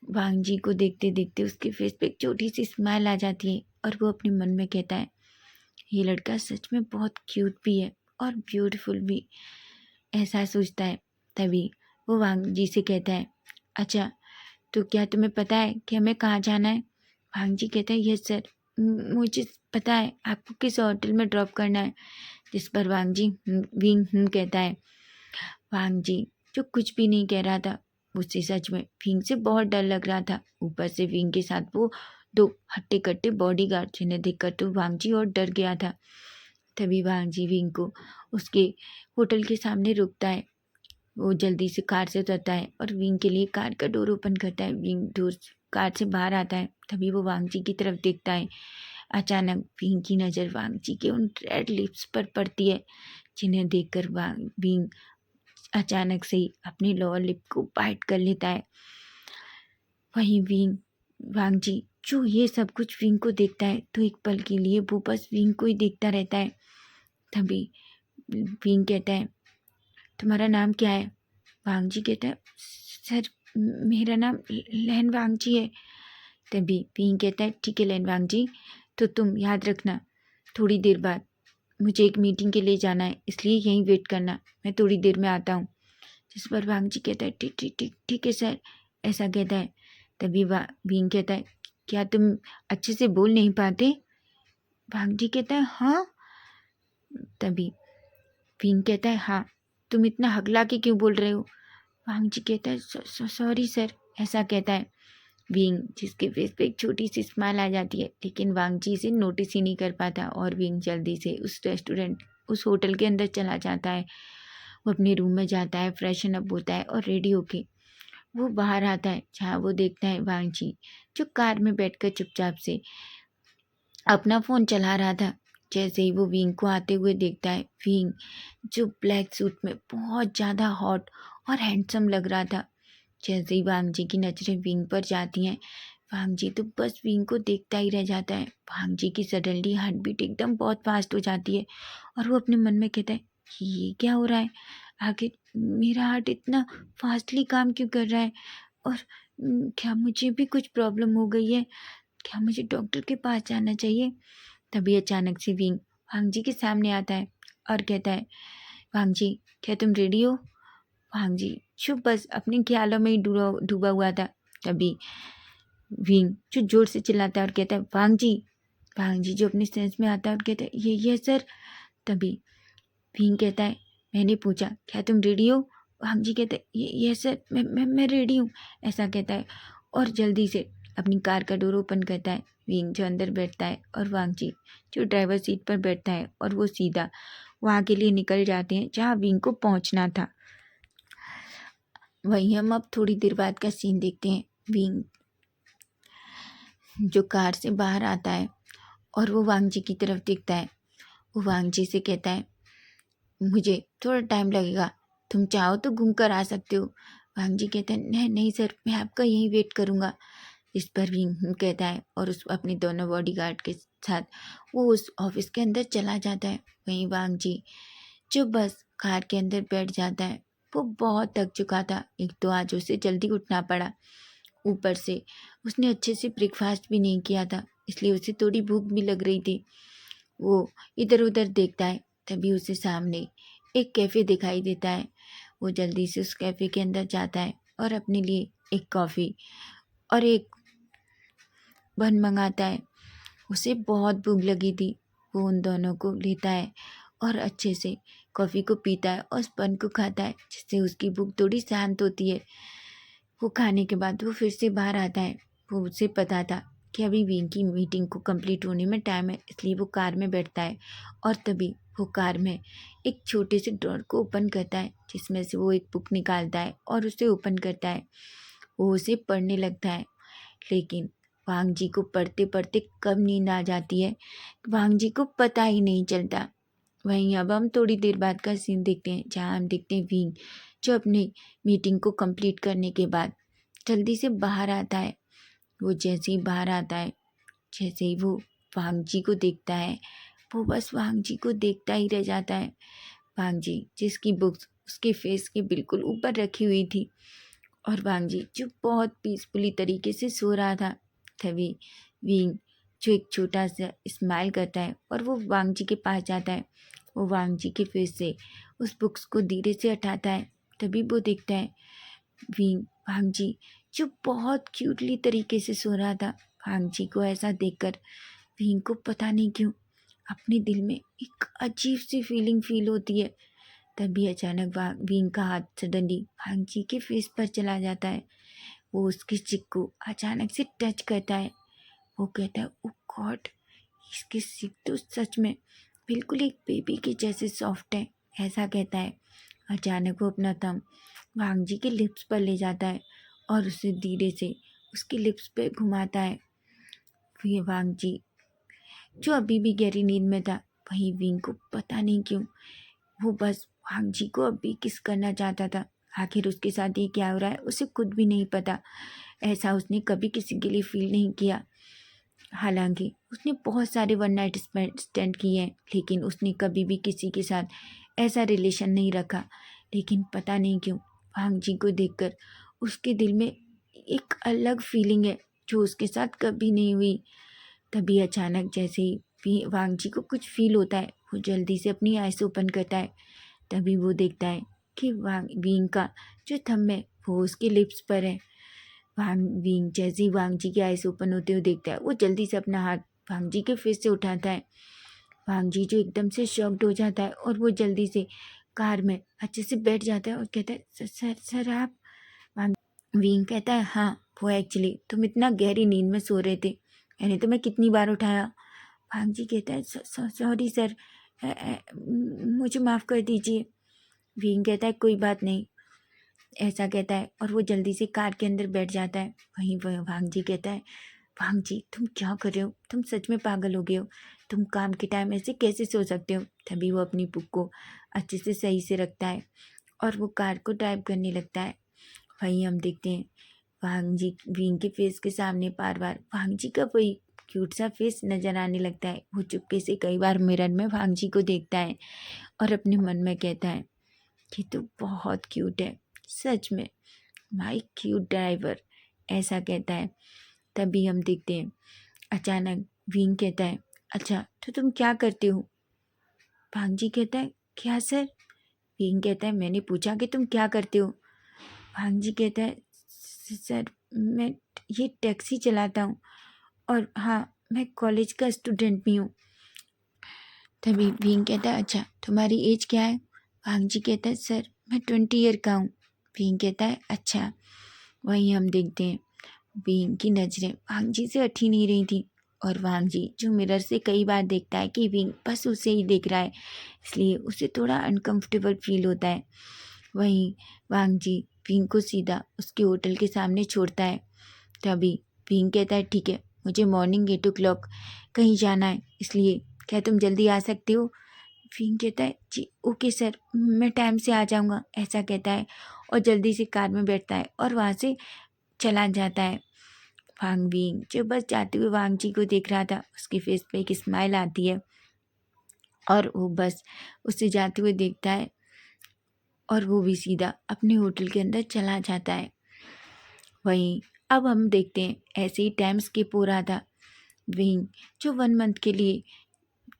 वांग जी को देखते देखते उसके फेस पे एक छोटी सी स्माइल आ जाती है और वो अपने मन में कहता है, ये लड़का सच में बहुत क्यूट भी है और ब्यूटीफुल भी, ऐसा सोचता है। तभी वो वांग जी से कहता है, अच्छा तो क्या तुम्हें पता है कि हमें कहाँ जाना है? वांग जी कहता है, यस सर, मुझे पता है आपको किस होटल में ड्रॉप करना है। जिस पर वांग जी विंग कहता है। वांग जी जो कुछ भी नहीं कह रहा था, उससे सच में विंग से बहुत डर लग रहा था। ऊपर से विंग के साथ वो दो हट्टे कट्टे बॉडीगार्ड, जिन्हें देखकर तो वांग जी और डर गया था। तभी वांग जी विंग को उसके होटल के सामने रोकता है। वो जल्दी से कार से उतरता है और विंग के लिए कार का डोर ओपन करता है। विंग डोर कार से बाहर आता है। तभी वो वांग जी की तरफ देखता है। अचानक विंग की नज़र वांग जी के उन रेड लिप्स पर पड़ती है, जिन्हें देखकर विंग अचानक से ही अपनी लोअर लिप को बाइट कर लेता है। वहीं वांग जी जो ये सब कुछ विंग को देखता है तो एक पल के लिए वो बस विंग को ही देखता रहता है। तभी विंग कहता है, तुम्हारा नाम क्या है? वांग जी कहता है, सर मेरा नाम लैन वांग जी है। तभी विंग कहता है, ठीक है लैन वांग जी, तो तुम याद रखना थोड़ी देर बाद मुझे एक मीटिंग के लिए जाना है, इसलिए यहीं वेट करना, मैं थोड़ी देर में आता हूँ। जिस पर वांग जी कहता है, ठीक ठीक ठीक ठीक है सर, ऐसा कहता है। तभी विंग कहता है, क्या तुम अच्छे से बोल नहीं पाते? वांग जी कहता है, हाँ। तभी विंग कहता है, हाँ, तुम इतना हकला के क्यों बोल रहे हो? वांग जी कहता है, सॉरी सर, ऐसा कहता है। विंग जिसके फेस पे एक छोटी सी स्माइल आ जाती है, लेकिन वांग जी इसे नोटिस ही नहीं कर पाता और विंग जल्दी से उस होटल के अंदर चला जाता है। वो अपने रूम में जाता है, फ्रेशन अप होता है और रेडी होके वो बाहर आता है, जहाँ वो देखता है वांग जी जो कार में बैठकर चुपचाप से अपना फ़ोन चला रहा था। जैसे ही वो विंग को आते हुए देखता है, विंग जो ब्लैक सूट में बहुत ज़्यादा हॉट और हैंडसम लग रहा था। जैसे ही वांग जी की नज़रें विंग पर जाती हैं, वांग जी तो बस विंग को देखता ही रह जाता है। वांग जी की सडनली हार्ट बीट एकदम बहुत फास्ट हो जाती है और वो अपने मन में कहता है, ये क्या हो रहा है? आखिर मेरा हार्ट इतना फास्टली काम क्यों कर रहा है? और क्या मुझे भी कुछ प्रॉब्लम हो गई है? क्या मुझे डॉक्टर के पास जाना चाहिए? तभी अचानक से विंग वांग जी के सामने आता है और कहता है, वांग जी क्या तुम रेडी हो? वांग जी चुप बस अपने ख्यालों में ही डूबा हुआ था। तभी विंग जो जोर से चिल्लाता है और कहता है, वांग जी जो अपने सेंस में आता है और कहता है, ये सर। तभी विंग कहता है, मैंने पूछा क्या तुम रेडी हो? वांग जी कहता है, ये सर, मैं रेडी हूँ, ऐसा कहता है और जल्दी से अपनी कार का डोर ओपन करता है। विंग जो अंदर बैठता है और वांग जी जो ड्राइवर सीट पर बैठता है और वो सीधा वहाँ के लिए निकल जाते हैं जहाँ विंग को पहुँचना था। वहीं हम अब थोड़ी देर बाद का सीन देखते हैं। विंग जो कार से बाहर आता है और वो वांग जी की तरफ देखता है। वो वांग जी से कहता है, मुझे थोड़ा टाइम लगेगा, तुम चाहो तो घूम कर आ सकते हो। वांग जी कहते हैं नहीं नहीं सर, मैं आपका यहीं वेट करूँगा। इस पर विंग कहता है और उस अपनी दोनों बॉडीगार्ड के साथ वो उस ऑफिस के अंदर चला जाता है। वहीं वांग जी जो बस कार के अंदर बैठ जाता है। वो बहुत थक चुका था, एक तो आज उसे जल्दी उठना पड़ा, ऊपर से उसने अच्छे से ब्रेकफास्ट भी नहीं किया था, इसलिए उसे थोड़ी भूख भी लग रही थी। वो इधर उधर देखता है, तभी उसे सामने एक कैफ़े दिखाई देता है। वो जल्दी से उस कैफ़े के अंदर जाता है और अपने लिए एक कॉफ़ी और एक बन मंगाता है। उसे बहुत भूख लगी थी। वो उन दोनों को लेता है और अच्छे से कॉफ़ी को पीता है और उस बन को खाता है, जिससे उसकी भूख थोड़ी शांत होती है। वो खाने के बाद वो फिर से बाहर आता है। वो उसे पता था कि अभी विंग की मीटिंग को कंप्लीट होने में टाइम है, इसलिए वो कार में बैठता है और तभी वो कार में एक छोटे से ड्रॉअर को ओपन करता है, जिसमें से वो एक बुक निकालता है और उसे ओपन करता है। वो उसे पढ़ने लगता है, लेकिन वांग जी को पढ़ते पढ़ते कब नींद आ जाती है वांग जी को पता ही नहीं चलता। वहीं अब हम थोड़ी देर बाद का सीन देखते हैं, जहाँ हम देखते हैं विंग जो अपनी मीटिंग को कंप्लीट करने के बाद जल्दी से बाहर आता है। वो जैसे ही बाहर आता है, जैसे ही वो वांग जी को देखता है, वो बस वांग जी को देखता ही रह जाता है। वांग जी जिसकी बुक्स उसके फेस के बिल्कुल ऊपर रखी हुई थी और वांग जी जो बहुत पीसफुली तरीके से सो रहा था, तभी विंग जो एक छोटा सा स्माइल करता है और वो वांग जी के पास जाता है। वो वांग जी के फेस से उस बुक्स को धीरे से हटाता है, तभी वो देखता है विंग वांग जी जो बहुत क्यूटली तरीके से सो रहा था। वांग जी को ऐसा देखकर विंग को पता नहीं क्यों अपने दिल में एक अजीब सी फीलिंग फील होती है। तभी अचानक विंग का हाथ सडनली वांग जी के फेस पर चला जाता है। वो उसके चिक को अचानक से टच करता है। वो कहता है ओ गॉड, इसकी चिक तो सच में बिल्कुल एक बेबी के जैसे सॉफ्ट है, ऐसा कहता है। अचानक वो अपना थंब वांग जी के लिप्स पर ले जाता है और उसे धीरे से उसके लिप्स पे घुमाता है। फिर वांग जी जो अभी भी गहरी नींद में था, वहीं विंग को पता नहीं क्यों वो बस वांग जी को अभी किस करना चाहता था। आखिर उसके साथ ये क्या हो रहा है उसे खुद भी नहीं पता। ऐसा उसने कभी किसी के लिए फील नहीं किया। हालांकि उसने बहुत सारे वन नाइट स्टैंड किए हैं, लेकिन उसने कभी भी किसी के साथ ऐसा रिलेशन नहीं रखा। लेकिन पता नहीं क्यों वांग जी को देखकर उसके दिल में एक अलग फीलिंग है, जो उसके साथ कभी नहीं हुई। तभी अचानक जैसे ही वांग जी को कुछ फील होता है, वो जल्दी से अपनी आइज़ ओपन करता है। तभी वो देखता है कि विंग का जो थंब है वो उसके लिप्स पर है। विंग जैसे ही वांग जी की आइज़ ओपन होते हुए देखता है, वो जल्दी से अपना हाथ वांग जी के फेस से उठाता है। वांग जी जो एकदम से शॉक्ड हो जाता है और वो जल्दी से कार में अच्छे से बैठ जाता है और कहता है सर सर आप। वांग विंग कहता है हाँ, वो एक्चुअली तुम इतना गहरी नींद में सो रहे थे, मैंने तुम्हें कितनी बार उठाया। भांग जी कहता है सॉरी सर, मुझे माफ़ कर दीजिए। विंग कहता है कोई बात नहीं, ऐसा कहता है और वो जल्दी से कार के अंदर बैठ जाता है। वहीं वह भांग जी कहता है भांग जी तुम क्या कर रहे हो, तुम सच में पागल हो गए हो, तुम काम के टाइम ऐसे कैसे सो सकते हो। तभी वो अपनी बुक को अच्छे से सही से रखता है और वो कार को ड्राइव करने लगता है। वहीं हम देखते हैं भांग जी विंग के फेस के सामने बार बार भांग जी का वही क्यूट सा फेस नजर आने लगता है। वो चुपके से कई बार मिरर में भांग जी को देखता है और अपने मन में कहता है कि तू बहुत क्यूट है, सच में माई क्यूट ड्राइवर, ऐसा कहता है। तभी हम देखते हैं अचानक विंग कहता है अच्छा तो तुम क्या करते हो। भांग जी कहता है क्या सर। विंग कहता है मैंने पूछा कि तुम क्या करते हो। भांग जी कहता है सर मैं ये टैक्सी चलाता हूँ और हाँ मैं कॉलेज का स्टूडेंट भी हूँ। तभी विंग कहता है अच्छा तुम्हारी एज क्या है। भांग जी कहता है सर मैं 20 ईयर का हूँ। विंग कहता है अच्छा। वहीं हम देखते हैं विंग की नज़रें भांग जी से हट ही नहीं रही थी और भांग जी जो मिरर से कई बार देखता है कि विंग बस उसे ही देख रहा है, इसलिए उसे थोड़ा अनकंफर्टेबल फील होता है। वहीं वांग जी विंग को सीधा उसके होटल के सामने छोड़ता है। तभी विंग कहता है ठीक है मुझे मॉर्निंग 8 o'clock कहीं जाना है, इसलिए क्या तुम जल्दी आ सकते हो। विंग कहता है जी ओके सर मैं टाइम से आ जाऊँगा, ऐसा कहता है और जल्दी से कार में बैठता है और वहाँ से चला जाता है। वांग विंग जो बस जाते हुए वांग जी को देख रहा था, उसके फेस पे एक स्माइल आती है और वो बस उसे जाते हुए देखता है और वो भी सीधा अपने होटल के अंदर चला जाता है। वहीं अब हम देखते हैं ऐसे ही टाइम स्किप हो रहा था। विंग जो 1 मंथ के लिए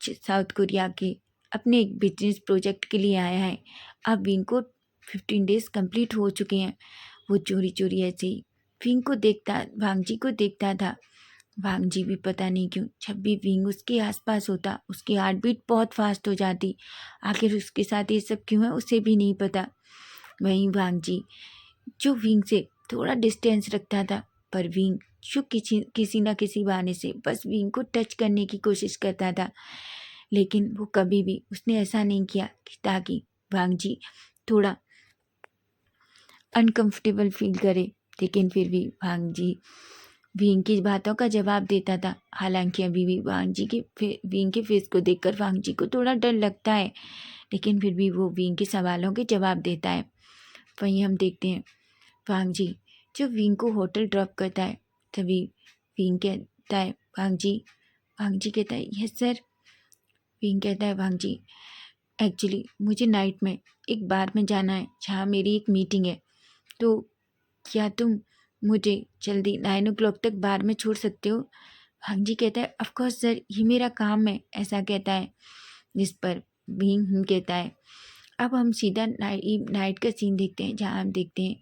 साउथ कोरिया के अपने एक बिजनेस प्रोजेक्ट के लिए आया है। अब विंग को 15 डेज कंप्लीट हो चुके हैं। वो चोरी चोरी ऐसे ही विंग को देखता, वांग जी को देखता था। वांग जी भी पता नहीं क्यों जब भी विंग उसके आसपास होता उसकी हार्ट बीट बहुत फास्ट हो जाती। आखिर उसके साथ ये सब क्यों है उसे भी नहीं पता। वहीं वांग जी जो विंग से थोड़ा डिस्टेंस रखता था, पर विंग जो किसी ना किसी बहाने से बस विंग को टच करने की कोशिश करता था। लेकिन वो कभी भी उसने ऐसा नहीं किया कि ताकि वांग जी थोड़ा अनकंफर्टेबल फील करे। लेकिन फिर भी वांग जी विंग की बातों का जवाब देता था। हालांकि अभी भी वांग जी के विंग के फेस को देखकर वांग जी को थोड़ा डर लगता है, लेकिन फिर भी वो विंग के सवालों के जवाब देता है। वहीं हम देखते हैं वांग जी जो विंग को होटल ड्रॉप करता है। तभी विंग कहता है वांग जी कहता है यस सर। विंग कहता है वांग जी एक्चुअली मुझे नाइट में एक बार में जाना है जहाँ मेरी एक मीटिंग है, तो क्या तुम मुझे जल्दी 9 o'clock तक बार में छोड़ सकते हो। वांग जी कहता है ऑफ कोर्स सर, ये मेरा काम है, ऐसा कहता है। जिस पर विंग कहता है। अब हम सीधा नाइट का सीन देखते हैं, जहाँ हम देखते हैं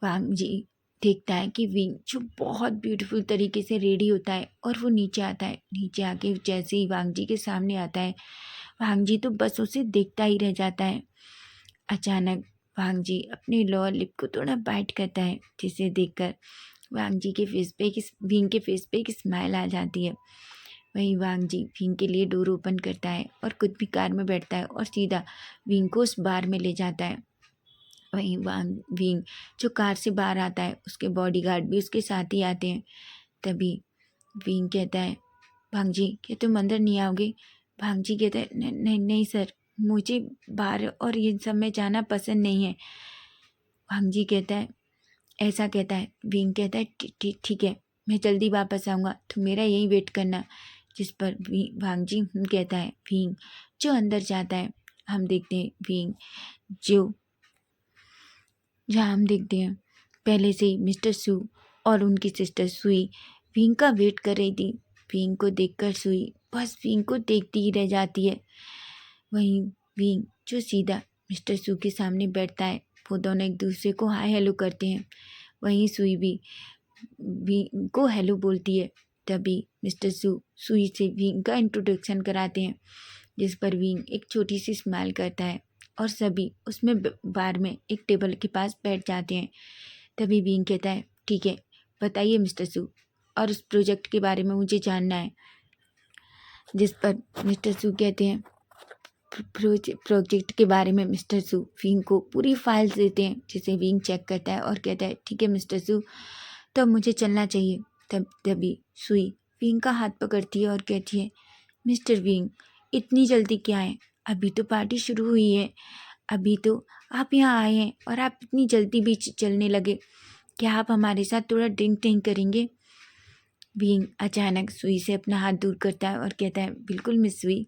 वांग जी देखता है कि विंग जो बहुत ब्यूटीफुल तरीके से रेडी होता है और वो नीचे आता है। नीचे आके जैसे ही वांग जी के सामने आता है, वांग जी तो बस उसे देखता ही रह जाता है। अचानक वांग जी अपने लोअर लिप को थोड़ा बाइट करता है, जिसे देखकर वांग जी के फेस पे विंग के फेस पे एक स्माइल आ जाती है। वहीं वांग जी विंग के लिए डोर ओपन करता है और खुद भी कार में बैठता है और सीधा विंग को उस बार में ले जाता है। वहीं विंग जो कार से बाहर आता है, उसके बॉडीगार्ड भी उसके साथ ही आते हैं। तभी विंग कहता है भांग जी क्या तुम अंदर नहीं आओगे। भांग जी कहता है नहीं नहीं सर, मुझे बाहर और ये सब में जाना पसंद नहीं है। भांग जी कहता है ऐसा कहता है। विंग कहता है ठीक ठीक है, मैं जल्दी वापस आऊँगा, तुम मेरा यहीं वेट करना। जिस पर भांग जी कहता है। विंग जो अंदर जाता है, हम देखते हैं विंग जो जहाँ हम देखते हैं पहले से ही मिस्टर सू और उनकी सिस्टर सुई विंग का वेट कर रही थी। विंग को देखकर सुई बस विंग को देखती ही रह जाती है। वहीं विंग जो सीधा मिस्टर सू के सामने बैठता है, वो दोनों एक दूसरे को हाय हेलो करते हैं। वहीं सुई भी विंग को हेलो बोलती है। तभी मिस्टर सू सुई से विंग का इंट्रोडक्शन कराते हैं, जिस पर विंग एक छोटी सी स्माइल करता है और सभी उसमें बार में एक टेबल के पास बैठ जाते हैं। तभी विंग कहता है ठीक है, बताइए मिस्टर सू, और उस प्रोजेक्ट के बारे में मुझे जानना है। जिस पर मिस्टर सू कहते हैं प्रोजेक्ट के बारे में मिस्टर सू विंग को पूरी फाइल्स देते हैं, जिसे विंग चेक करता है और कहता है ठीक है मिस्टर सू, तो अब मुझे चलना चाहिए। तभी सुई विंग का हाथ पकड़ती है और कहती है मिस्टर विंग इतनी जल्दी क्या है, अभी तो पार्टी शुरू हुई है, अभी तो आप यहाँ आए हैं और आप इतनी जल्दी भी चलने लगे, क्या आप हमारे साथ थोड़ा ड्रिंक नहीं करेंगे। विंग अचानक सुई से अपना हाथ दूर करता है और कहता है बिल्कुल मिस सुई,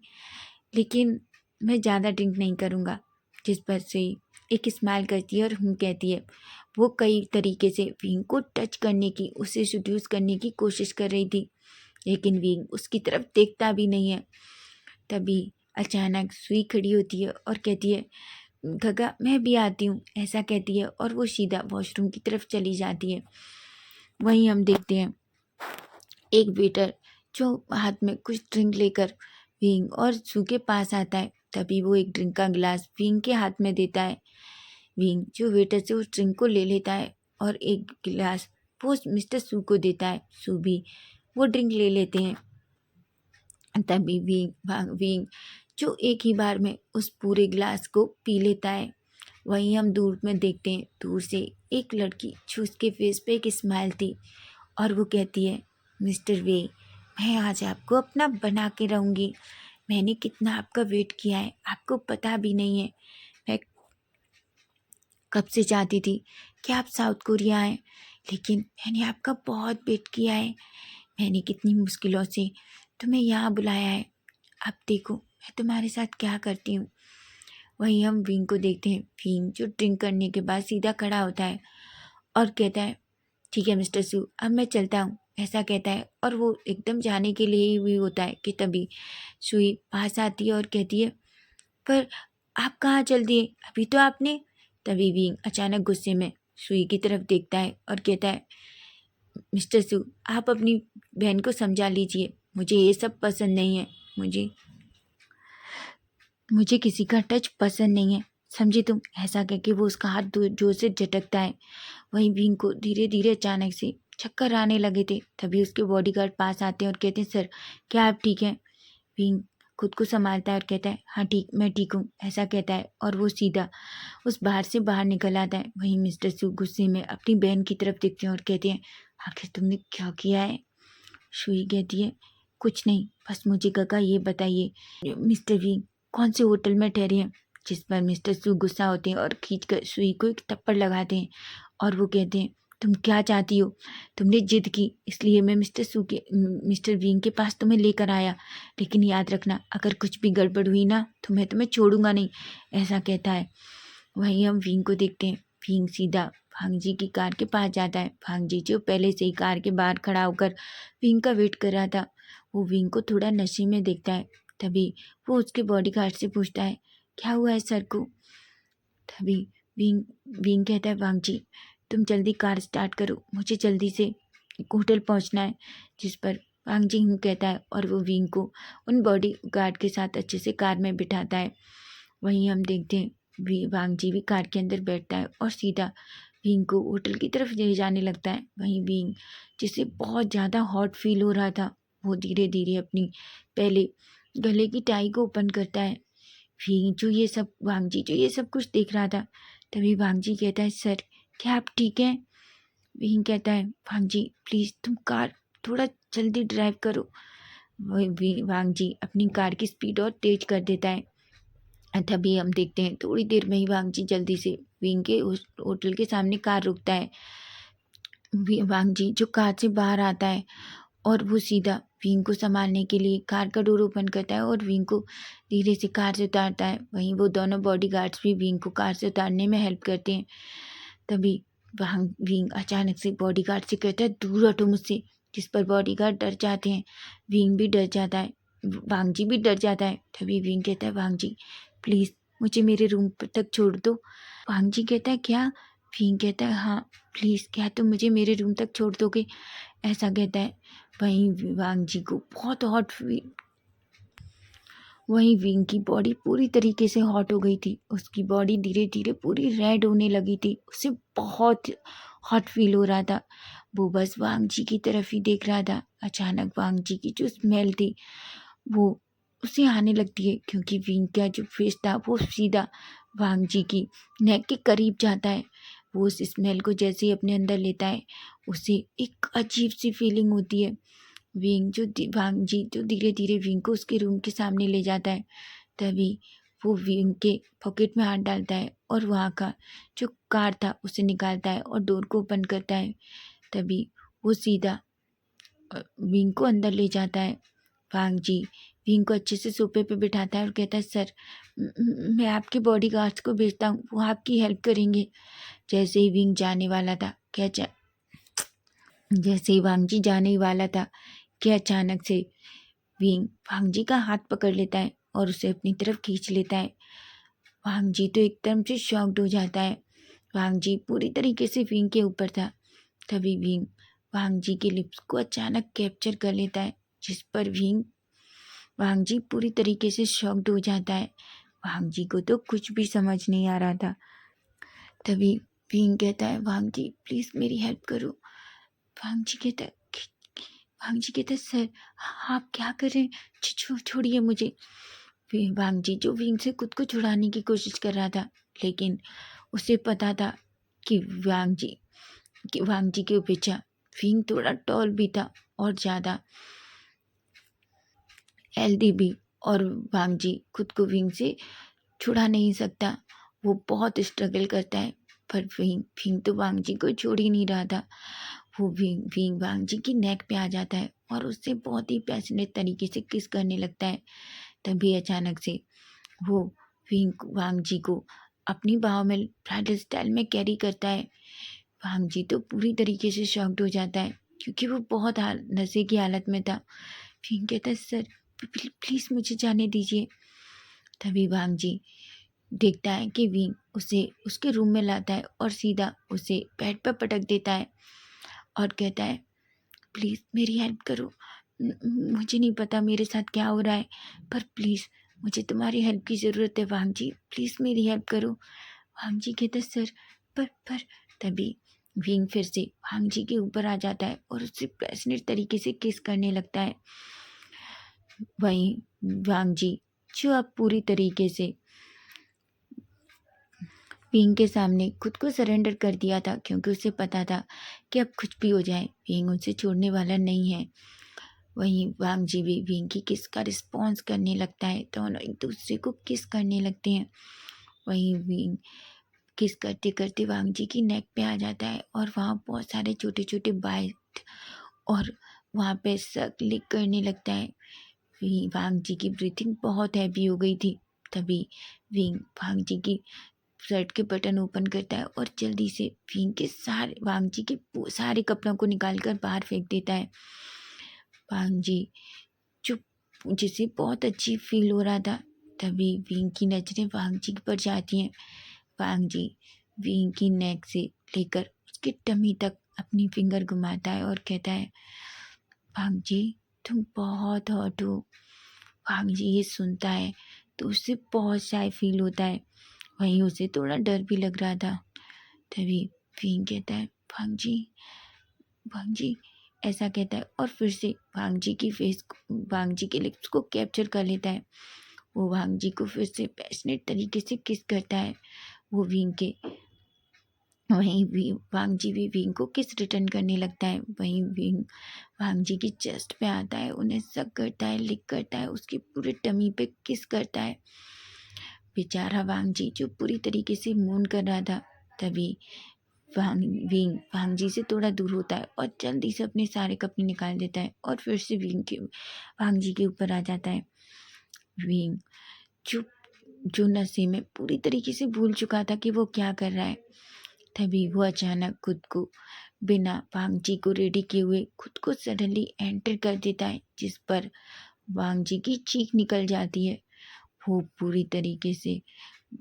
लेकिन मैं ज़्यादा ड्रिंक नहीं करूँगा। जिस पर सुई एक स्माइल करती है और कहती है। वो कई तरीके से विंग को टच करने की, उसे सेड्यूस करने की कोशिश कर रही थी, लेकिन विंग उसकी तरफ देखता भी नहीं है। तभी अचानक सुई खड़ी होती है और कहती है गगा मैं भी आती हूँ, ऐसा कहती है और वो सीधा वॉशरूम की तरफ चली जाती है। वहीं हम देखते हैं एक वेटर जो हाथ में कुछ ड्रिंक लेकर विंग और सू के पास आता है। तभी वो एक ड्रिंक का गिलास विंग के हाथ में देता है। विंग जो वेटर से उस ड्रिंक को ले लेता है और एक गिलास वो मिस्टर सू को देता है। सू भी वो ड्रिंक ले लेते हैं। तभी विंग जो एक ही बार में उस पूरे गिलास को पी लेता है। वहीं हम दूर में देखते हैं, दूर से एक लड़की जो उसके फेस पे एक स्माइल थी और वो कहती है मिस्टर वे, मैं आज आपको अपना बना के रहूँगी, मैंने कितना आपका वेट किया है आपको पता भी नहीं है। मैं कब से चाहती थी कि आप साउथ कोरिया आएँ, लेकिन मैंने आपका बहुत वेट किया है। मैंने कितनी मुश्किलों से तुम्हें यहाँ बुलाया है। अब देखो मैं तुम्हारे साथ क्या करती हूँ। वहीं हम विंग को देखते हैं। विंग जो ड्रिंक करने के बाद सीधा खड़ा होता है और कहता है, ठीक है मिस्टर सू, अब मैं चलता हूँ, ऐसा कहता है। और वो एकदम जाने के लिए ही होता है कि तभी सुई पास आती है और कहती है, पर आप कहाँ चल दिए, अभी तो आपने। तभी विंग अचानक गुस्से में सुई की तरफ देखता है और कहता है, मिस्टर सू, आप अपनी बहन को समझा लीजिए, मुझे ये सब पसंद नहीं है। मुझे किसी का टच पसंद नहीं है, समझी तुम। ऐसा कह के वो उसका हाथ जोर से झटकता है। वहीं विंग को धीरे धीरे अचानक से चक्कर आने लगे थे। तभी उसके बॉडीगार्ड पास आते हैं और कहते हैं, सर क्या आप ठीक हैं। विंग खुद को संभालता है और कहता है, हाँ ठीक, मैं ठीक हूँ, ऐसा कहता है। और वो सीधा उस बाहर से बाहर निकल आता है। वहीं मिस्टर सू गुस्से में अपनी बहन की तरफ देखते हैं और कहते हैं, आखिर तुमने क्या किया है। सुई कहती है, कुछ नहीं, बस मुझे काका ये बताइए मिस्टर विंग कौन से होटल में ठहरे हैं। जिस पर मिस्टर सू गुस्सा होते हैं और खींचकर सुई को एक थप्पड़ लगाते हैं और वो कहते हैं, तुम क्या चाहती हो। तुमने जिद की, इसलिए मैं मिस्टर विंग के पास तुम्हें लेकर आया, लेकिन याद रखना अगर कुछ भी गड़बड़ हुई ना तो मैं तुम्हें छोड़ूंगा नहीं, ऐसा कहता है। वहीं हम विंग को देखते हैं। विंग सीधा भांगजी की कार के पास जाता है। भांगजी जो पहले से ही कार के बाहर खड़ा होकर विंग का वेट कर रहा था, वो विंग को थोड़ा नशे में देखता है। तभी वो उसके बॉडीगार्ड से पूछता है, क्या हुआ है सर को। तभी विंग विंग कहता है, भांगजी तुम जल्दी कार स्टार्ट करो, मुझे जल्दी से एक होटल पहुंचना है। जिस पर भांगजी कहता है और वो विंग को उन बॉडी गार्ड के साथ अच्छे से कार में बिठाता है। वहीं हम देखते हैं वांगजी भी कार के अंदर बैठता है और सीधा विंग को होटल की तरफ ले जाने लगता है। वहीं विंग जिसे बहुत ज़्यादा हॉट फील हो रहा था, वो धीरे धीरे अपनी पहले गले की टाई को ओपन करता है। विंग जो ये सब वांगजी जो ये सब कुछ देख रहा था, तभी वांगजी कहता है, सर क्या आप ठीक हैं। विंग कहता है, वांगजी प्लीज़ तुम कार थोड़ा जल्दी ड्राइव करो। वही वांगजी अपनी कार की स्पीड और तेज कर देता है। तभी हम देखते हैं थोड़ी देर में ही वांगजी जल्दी से विंग के उस होटल के सामने कार रुकता है। वांगजी जो कार से बाहर आता है और वो सीधा विंग को संभालने के लिए कार का डोर ओपन करता है और विंग को धीरे से कार से उतारता है। वहीं वो दोनों बॉडीगार्ड्स भी विंग को कार से उतारने में हेल्प करते हैं। तभी विंग अचानक से बॉडीगार्ड से कहता है, दूर हटो मुझसे। जिस पर बॉडीगार्ड डर जाते हैं, विंग भी डर जाता है, वांगजी भी डर जाता है। तभी विंग कहता है, वांगजी प्लीज़ मुझे मेरे रूम तक छोड़ दो। वांगजी कहता है, क्या। विंग कहता है, हाँ प्लीज़, क्या तुम मुझे मेरे रूम तक छोड़ दोगे, ऐसा कहता है। वहीं वांगजी को बहुत वहीं विंग की बॉडी पूरी तरीके से हॉट हो गई थी। उसकी बॉडी धीरे धीरे पूरी रेड होने लगी थी। उसे बहुत हॉट फील हो रहा था। वो बस वांगजी की तरफ ही देख रहा था। अचानक वांगजी की जो स्मेल थी वो उसे आने लगती है, क्योंकि विंग का जो फेस था वो सीधा वांगजी की नेक के करीब जाता है। वो उस स्मेल को जैसे ही अपने अंदर लेता है, उसे एक अजीब सी फीलिंग होती है। वांगजी जो धीरे धीरे विंग को उसके रूम के सामने ले जाता है। तभी वो विंग के पॉकेट में हाथ डालता है और वहाँ का जो कार था उसे निकालता है और डोर को ओपन करता है। तभी वो सीधा विंग को अंदर ले जाता है। वांगजी विंग को अच्छे से सोफे पे बिठाता है और कहता है, सर मैं आपके बॉडी गार्ड्स को भेजता हूँ, वो आपकी हेल्प करेंगे। जैसे ही विंग जाने वाला था जैसे ही वांगजी जाने वाला था कि अचानक से विंग वांगजी का हाथ पकड़ लेता है और उसे अपनी तरफ खींच लेता है। वांगजी तो एकदम से शॉक्ड हो जाता है। वांगजी पूरी तरीके से विंग के ऊपर था। तभी विंग वांगजी के लिप्स को अचानक कैप्चर कर लेता है, जिस पर वांगजी पूरी तरीके से शॉक्ड हो जाता है। वांगजी को तो कुछ भी समझ नहीं आ रहा था। तभी विंग कहता है, वांगजी प्लीज़ मेरी हेल्प करो। वांगजी कहता है वांगजी कहता है, सर आप क्या कर रहे हैं, छोड़िए मुझे। वांगजी जो विंग से खुद को छुड़ाने की कोशिश कर रहा था, लेकिन उसे पता था कि वांगजी के पीछे विंग थोड़ा टॉल भी था और ज़्यादा हेल्दी भी, और वांगजी खुद को विंग से छुड़ा नहीं सकता। वो बहुत स्ट्रगल करता है पर विंग तो वांग जी को छोड़ ही नहीं रहा था। वो विंग वांग जी की नेक पे आ जाता है और उससे बहुत ही पैशनेट तरीके से किस करने लगता है। तभी अचानक से वो विंग वांग जी को अपनी बाहों में ब्राइडल स्टाइल में कैरी करता है। वांग जी तो पूरी तरीके से शॉक्ड हो जाता है क्योंकि वो बहुत नशे की हालत में था। विंग कहता है, सर प्लीज़ मुझे जाने दीजिए। तभी वांग जी देखता है कि विंग उसे उसके रूम में लाता है और सीधा उसे बेड पर पटक देता है और कहता है, प्लीज़ मेरी हेल्प करो। मुझे नहीं पता मेरे साथ क्या हो रहा है, पर प्लीज़ मुझे तुम्हारी हेल्प की ज़रूरत है वांग जी, प्लीज़ मेरी हेल्प करो। वांग जी कहते, सर पर तभी विंग फिर से वांग जी के ऊपर आ जाता है और उससे पैशनेट तरीके से किस करने लगता है। वहीं वांग जी जो अब पूरी तरीके से विंग के सामने खुद को सरेंडर कर दिया था, क्योंकि उसे पता था कि अब कुछ भी हो जाए विंग उनसे छोड़ने वाला नहीं है। वहीं वांग जी भी विंग की किस का रिस्पॉन्स करने लगता है, दोनों एक दूसरे को किस करने लगते हैं। वहीं विंग किस करते करते वांग जी की नेक पे आ जाता है और वहाँ बहुत सारे छोटे छोटे बाइट और वहाँ पे सक लिक करने लगता है। वांग जी की ब्रीथिंग बहुत हैवी हो गई थी। तभी विंग वांग जी की शर्ट के बटन ओपन करता है और जल्दी से विंग के वांग जी के सारे कपड़ों को निकाल कर बाहर फेंक देता है। वांग जी चुप जिसे बहुत अच्छी फील हो रहा था। तभी विंग की नजरें वांग जी पर जाती हैं। वांग जी विंग की नेक से लेकर उसके टमी तक अपनी फिंगर घुमाता है और कहता है, वांग जी तुम बहुत हॉट हो। वांग जी ये सुनता है तो उसे बहुत शाय फील होता है। वहीं उसे थोड़ा डर भी लग रहा था। तभी विंग कहता है, वांग जी ऐसा कहता है और फिर से वांग जी के लिप्स को कैप्चर कर लेता है। वो वांग जी को फिर से पैशनेट तरीके से किस करता है। वो विंग के वांग जी भी विंग को किस रिटर्न करने लगता है। वहीं विंग वांग जी की चेस्ट पे आता है, उन्हें सक करता है, लिक करता है, उसकी पूरे टमी पे किस करता है। बेचारा वांग जी जो पूरी तरीके से मून कर रहा था। तभी वांग जी से थोड़ा दूर होता है और जल्दी से अपने सारे कपड़े निकाल देता है और फिर से वांग जी के ऊपर आ जाता है। विंग जो जो नशे में पूरी तरीके से भूल चुका था कि वो क्या कर रहा है। तभी वो अचानक खुद को बिना वांग जी को रेडी किए हुए खुद को सडनली एंटर कर देता है, जिस पर वांग जी की चीख निकल जाती है। वो पूरी तरीके से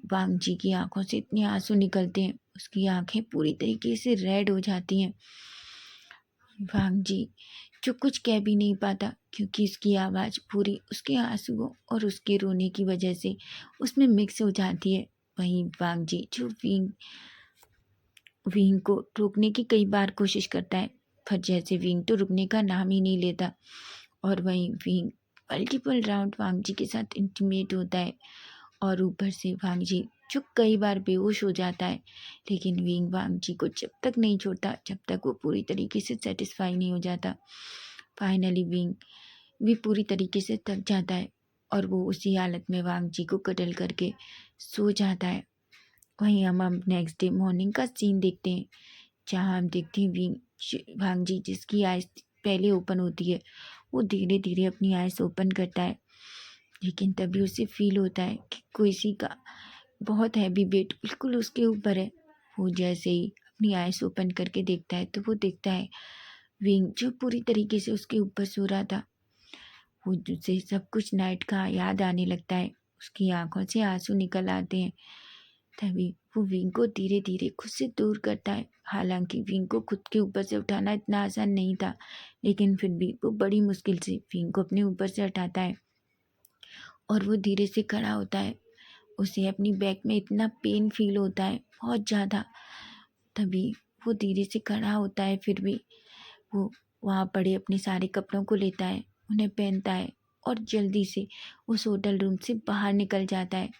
वांग जी की आंखों से इतने आंसू निकलते हैं, उसकी आंखें पूरी तरीके से रेड हो जाती हैं। वांग जी जो कुछ कह भी नहीं पाता, क्योंकि उसकी आवाज़ पूरी उसके आंसुओं और उसके रोने की वजह से उसमें मिक्स हो जाती है। वहीं वांग जी जो विंग को रोकने की कई बार कोशिश करता है, पर जैसे विंग तो रुकने का नाम ही नहीं लेता। और वहीं विंग मल्टीपल राउंड वांग जी के साथ इंटीमेट होता है और ऊपर से वांग जी जो कई बार बेहोश हो जाता है। लेकिन विंग वांग जी को जब तक नहीं छोड़ता जब तक वो पूरी तरीके से सेटिस्फाई नहीं हो जाता। फाइनली विंग भी पूरी तरीके से थक जाता है और वो उसी हालत में वांग जी को कटल करके सो जाता है। वहीं हम नेक्स्ट डे मॉर्निंग का सीन देखते हैं, जहाँ हम देखते हैं वांग जी जिसकी आइज पहले ओपन होती है, वो धीरे धीरे अपनी आइज ओपन करता है। लेकिन तभी उसे फील होता है कि कोई सी का बहुत हैवी वेट बिल्कुल उसके ऊपर है। वो जैसे ही अपनी आइज ओपन करके देखता है तो वो देखता है विंग जो पूरी तरीके से उसके ऊपर सो रहा था। वो उसे सब कुछ नाइट का याद आने लगता है, उसकी आंखों से आंसू निकल आते हैं। तभी वो विंग को धीरे धीरे खुद से दूर करता है। हालांकि विंग को खुद के ऊपर से उठाना इतना आसान नहीं था, लेकिन फिर भी वो बड़ी मुश्किल से विंग को अपने ऊपर से हटाता है और वो धीरे से खड़ा होता है। उसे अपनी बैक में इतना पेन फील होता है, बहुत ज़्यादा। तभी वो धीरे से खड़ा होता है, फिर भी वो वहाँ पड़े अपने सारे कपड़ों को लेता है, उन्हें पहनता है और जल्दी से उस होटल रूम से बाहर निकल जाता है।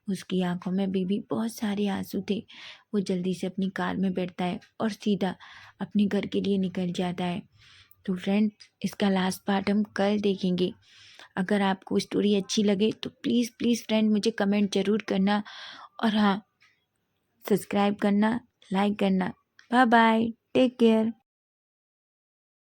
उसकी आंखों में भी बहुत सारे आंसू थे। वो जल्दी से अपनी कार में बैठता है और सीधा अपने घर के लिए निकल जाता है। तो फ्रेंड्स, इसका लास्ट पार्ट हम कल देखेंगे। अगर आपको स्टोरी अच्छी लगे तो प्लीज़ फ्रेंड मुझे कमेंट ज़रूर करना और हाँ, सब्सक्राइब करना, लाइक करना। Bye bye, take care.